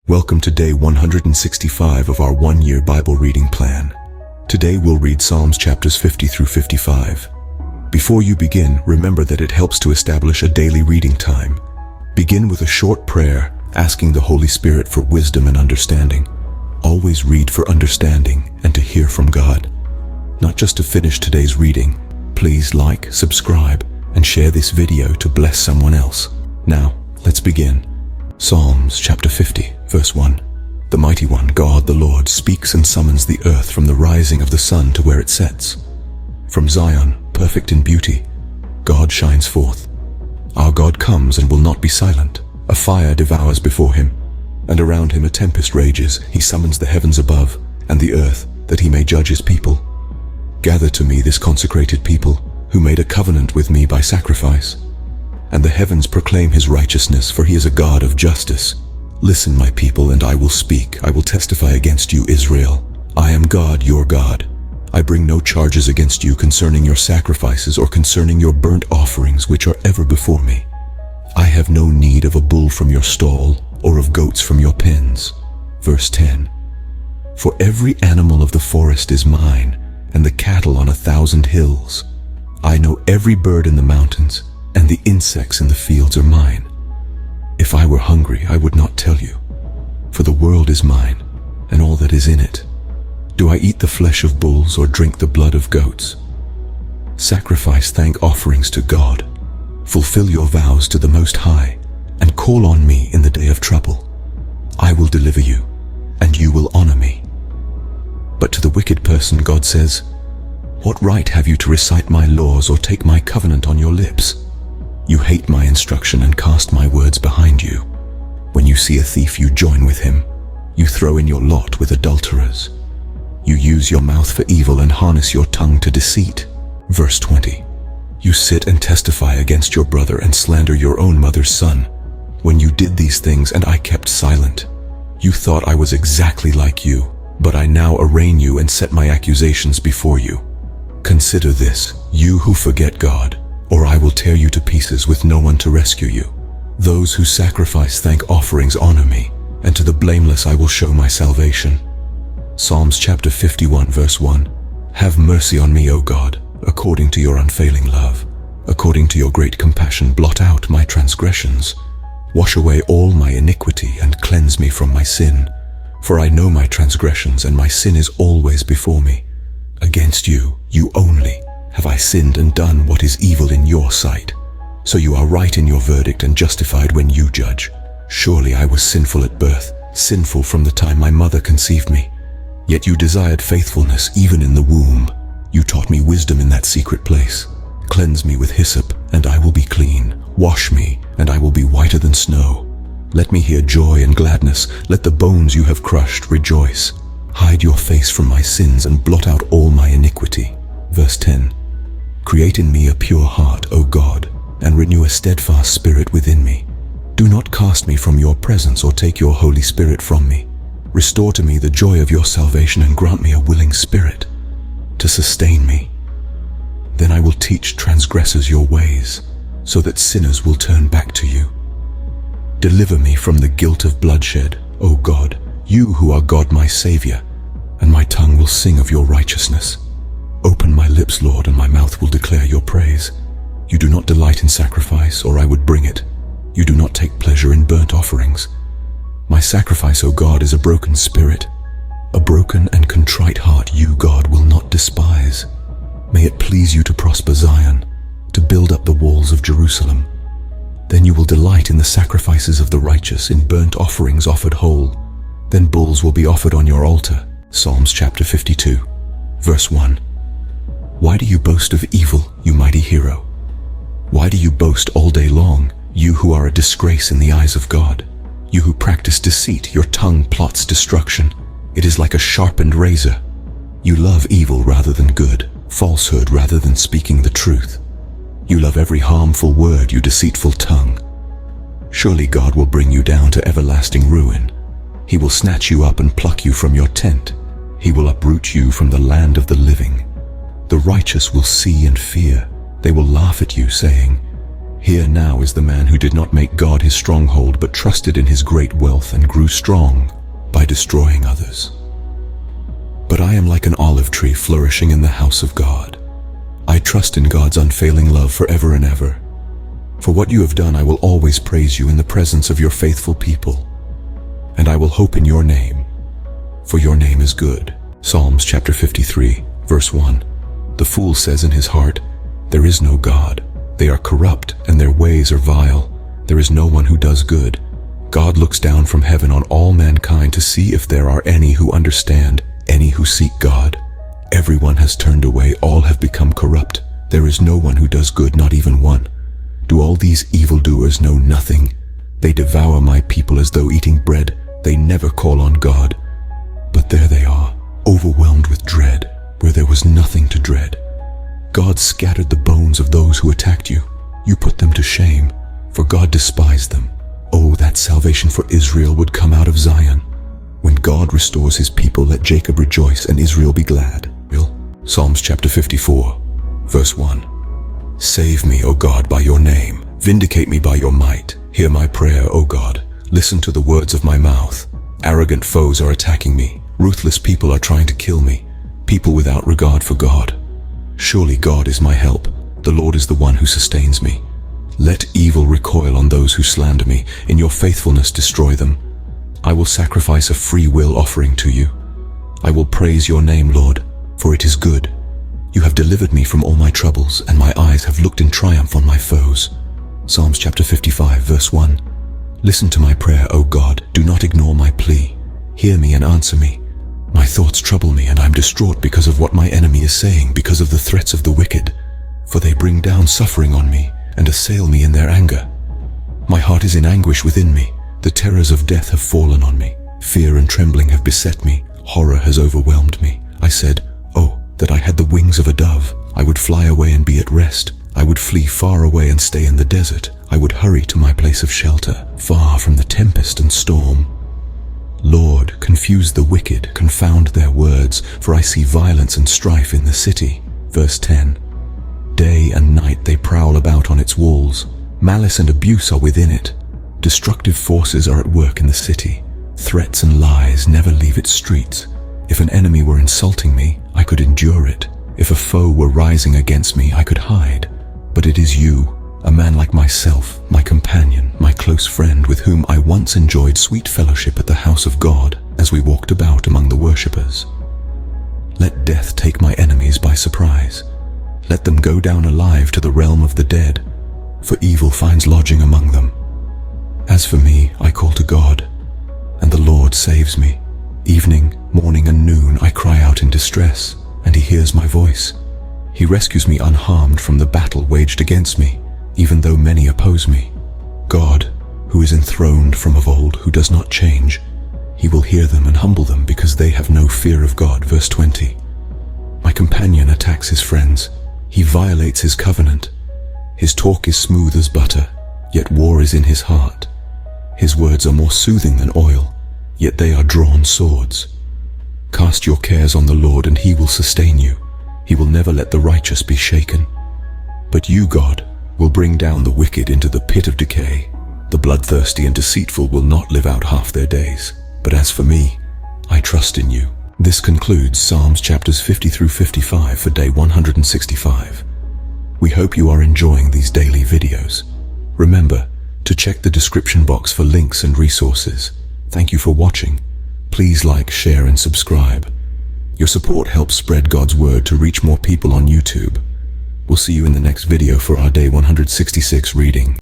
Welcome to day 165 of our one-year Bible reading plan. Today we'll read Psalms chapters 50 through 55. Before you begin, remember that it helps to establish a daily reading time. Begin with a short prayer, asking the Holy Spirit for wisdom and understanding. Always read for understanding and to hear from God. Not just to finish today's reading, please like, subscribe, and share this video to bless someone else. Now, let's begin. Psalms chapter 50, verse 1. The Mighty One, God the Lord, speaks and summons the earth from the rising of the sun to where it sets. From Zion, perfect in beauty, God shines forth. Our God comes and will not be silent. A fire devours before him, and around him a tempest rages. He summons the heavens above and the earth, that he may judge his people. Gather to me this consecrated people, who made a covenant with me by sacrifice. And the heavens proclaim his righteousness, for he is a God of justice. Listen, my people, and I will speak. I will testify against you, Israel. I am God, your God. I bring no charges against you concerning your sacrifices or concerning your burnt offerings, which are ever before me. I have no need of a bull from your stall or of goats from your pens. Verse 10. For every animal of the forest is mine, and the cattle on 1,000 hills. I know every bird in the mountains, and the insects in the fields are mine. If I were hungry, I would not tell you, for the world is mine, and all that is in it. Do I eat the flesh of bulls or drink the blood of goats? Sacrifice thank offerings to God. Fulfill your vows to the Most High, and call on me in the day of trouble. I will deliver you, and you will honor me. But to the wicked person God says, what right have you to recite my laws or take my covenant on your lips? You hate my instruction and cast my words behind you. When you see a thief, you join with him. You throw in your lot with adulterers. You use your mouth for evil and harness your tongue to deceit. Verse 20. You sit and testify against your brother and slander your own mother's son. When you did these things and I kept silent, you thought I was exactly like you, but I now arraign you and set my accusations before you. Consider this, you who forget God, or I will tear you to pieces with no one to rescue you. Those who sacrifice thank offerings honor me, and to the blameless I will show my salvation. Psalms chapter 51, verse 1. Have mercy on me, O God, according to your unfailing love. According to your great compassion, blot out my transgressions. Wash away all my iniquity and cleanse me from my sin. For I know my transgressions, and my sin is always before me. Against you, you only, have I sinned and done what is evil in your sight. So you are right in your verdict and justified when you judge. Surely I was sinful at birth, sinful from the time my mother conceived me. Yet you desired faithfulness even in the womb. You taught me wisdom in that secret place. Cleanse me with hyssop, and I will be clean. Wash me, and I will be whiter than snow. Let me hear joy and gladness. Let the bones you have crushed rejoice. Hide your face from my sins and blot out all my iniquity. Verse 10. Create in me a pure heart, O God, and renew a steadfast spirit within me. Do not cast me from your presence or take your Holy Spirit from me. Restore to me the joy of your salvation and grant me a willing spirit to sustain me. Then I will teach transgressors your ways, so that sinners will turn back to you. Deliver me from the guilt of bloodshed, O God, you who are God my Savior, and my tongue will sing of your righteousness. Open my lips, Lord, and my mouth will declare your praise. You do not delight in sacrifice, or I would bring it. You do not take pleasure in burnt offerings. My sacrifice, O God, is a broken spirit. A broken and contrite heart you, God, will not despise. May it please you to prosper Zion, to build up the walls of Jerusalem. Then you will delight in the sacrifices of the righteous, in burnt offerings offered whole. Then bulls will be offered on your altar. Psalms chapter 52, verse 1. Why do you boast of evil, you mighty hero? Why do you boast all day long, you who are a disgrace in the eyes of God? You who practice deceit, your tongue plots destruction. It is like a sharpened razor. You love evil rather than good, falsehood rather than speaking the truth. You love every harmful word, you deceitful tongue. Surely God will bring you down to everlasting ruin. He will snatch you up and pluck you from your tent. He will uproot you from the land of the living. The righteous will see and fear. They will laugh at you, saying, Here now is the man who did not make God his stronghold, but trusted in his great wealth and grew strong by destroying others. But I am like an olive tree flourishing in the house of God. I trust in God's unfailing love forever and ever. For what you have done, I will always praise you in the presence of your faithful people. And I will hope in your name, for your name is good. Psalms chapter 53, verse 1. The fool says in his heart, there is no God. They are corrupt, and their ways are vile. There is no one who does good. God looks down from heaven on all mankind to see if there are any who understand, any who seek God. Everyone has turned away, all have become corrupt. There is no one who does good, not even one. Do all these evildoers know nothing? They devour my people as though eating bread. They never call on God. But there they are, overwhelmed with dread, where there was nothing to dread. God scattered the bones of those who attacked you. You put them to shame, for God despised them. Oh, that salvation for Israel would come out of Zion. When God restores his people, let Jacob rejoice and Israel be glad. Psalms chapter 54, verse 1. Save me, O God, by your name. Vindicate me by your might. Hear my prayer, O God. Listen to the words of my mouth. Arrogant foes are attacking me. Ruthless people are trying to kill me. People without regard for God. Surely God is my help. The Lord is the one who sustains me. Let evil recoil on those who slander me. In your faithfulness destroy them. I will sacrifice a free will offering to you. I will praise your name, Lord, for it is good. You have delivered me from all my troubles, and my eyes have looked in triumph on my foes. Psalms chapter 55, verse 1. Listen to my prayer, O God. Do not ignore my plea. Hear me and answer me. My thoughts trouble me, and I am distraught because of what my enemy is saying, because of the threats of the wicked. For they bring down suffering on me, and assail me in their anger. My heart is in anguish within me. The terrors of death have fallen on me. Fear and trembling have beset me. Horror has overwhelmed me. I said, oh, that I had the wings of a dove. I would fly away and be at rest. I would flee far away and stay in the desert. I would hurry to my place of shelter, far from the tempest and storm. Lord, confuse the wicked, confound their words, for I see violence and strife in the city. Verse 10. Day and night they prowl about on its walls. Malice and abuse are within it. Destructive forces are at work in the city. Threats and lies never leave its streets. If an enemy were insulting me, I could endure it. If a foe were rising against me, I could hide. But it is you, a man like myself, my companion, my close friend, with whom I once enjoyed sweet fellowship at the house of God, as we walked about among the worshippers. Let death take my enemies by surprise. Let them go down alive to the realm of the dead, for evil finds lodging among them. As for me, I call to God, and the Lord saves me. Evening, morning, and noon I cry out in distress, and he hears my voice. He rescues me unharmed from the battle waged against me, even though many oppose me. God, who is enthroned from of old, who does not change, he will hear them and humble them because they have no fear of God. Verse 20. My companion attacks his friends. He violates his covenant. His talk is smooth as butter, yet war is in his heart. His words are more soothing than oil, yet they are drawn swords. Cast your cares on the Lord, and he will sustain you. He will never let the righteous be shaken. But you, God, will bring down the wicked into the pit of decay. The bloodthirsty and deceitful will not live out half their days. But as for me, I trust in you. This concludes Psalms chapters 50 through 55 for day 165. We hope you are enjoying these daily videos. Remember to check the description box for links and resources. Thank you for watching. Please like, share, and subscribe. Your support helps spread God's word to reach more people on YouTube. We'll see you in the next video for our day 166 reading.